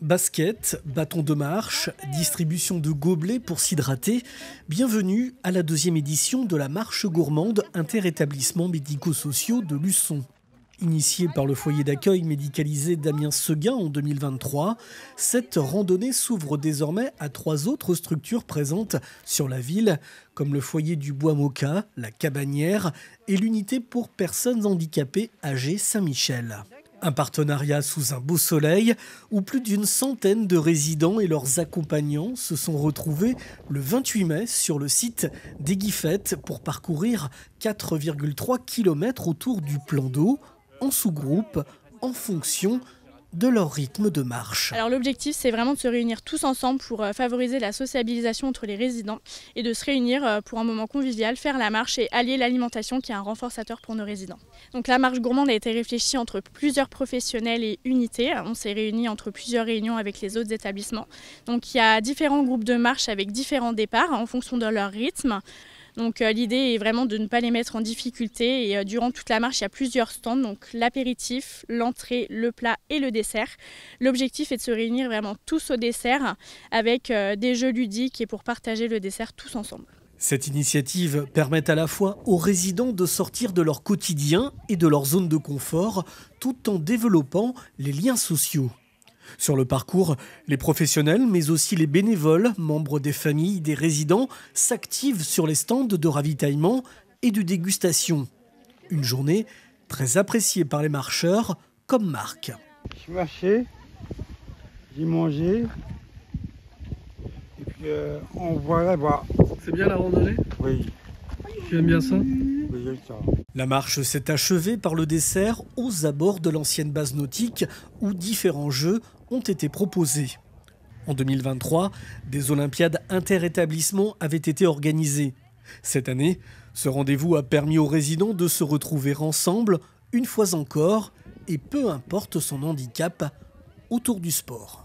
Basket, bâton de marche, distribution de gobelets pour s'hydrater. Bienvenue à la 2e édition de la marche gourmande inter-établissements médico-sociaux de Luçon. Initiée par le foyer d'accueil médicalisé d'Amiens-Seguin en 2023, cette randonnée s'ouvre désormais à 3 autres structures présentes sur la ville, comme le foyer du Bois-Moka, la Cabanière et l'unité pour personnes handicapées âgées Saint-Michel. Un partenariat sous un beau soleil où plus d'une centaine de résidents et leurs accompagnants se sont retrouvés le 28 mai sur le site des Guifettes pour parcourir 4,3 km autour du plan d'eau en sous-groupe en fonction de leur rythme de marche. Alors l'objectif, c'est vraiment de se réunir tous ensemble pour favoriser la sociabilisation entre les résidents et de se réunir pour un moment convivial, faire la marche et allier l'alimentation qui est un renforçateur pour nos résidents. Donc la marche gourmande a été réfléchie entre plusieurs professionnels et unités. On s'est réunis entre plusieurs réunions avec les autres établissements. Donc il y a différents groupes de marche avec différents départs en fonction de leur rythme. Donc l'idée est vraiment de ne pas les mettre en difficulté et durant toute la marche il y a plusieurs stands, donc l'apéritif, l'entrée, le plat et le dessert. L'objectif est de se réunir vraiment tous au dessert avec des jeux ludiques et pour partager le dessert tous ensemble. Cette initiative permet à la fois aux résidents de sortir de leur quotidien et de leur zone de confort tout en développant les liens sociaux. Sur le parcours, les professionnels, mais aussi les bénévoles, membres des familles, des résidents, s'activent sur les stands de ravitaillement et de dégustation. Une journée très appréciée par les marcheurs, comme Marc. Je marchais, j'ai mangé, et puis on voit là-bas. C'est bien la randonnée? Oui. Tu aimes bien ça? Oui, j'aime ça. La marche s'est achevée par le dessert aux abords de l'ancienne base nautique où différents jeux ont été proposés. En 2023, des Olympiades inter-établissements avaient été organisées. Cette année, ce rendez-vous a permis aux résidents de se retrouver ensemble, une fois encore, et peu importe son handicap, autour du sport.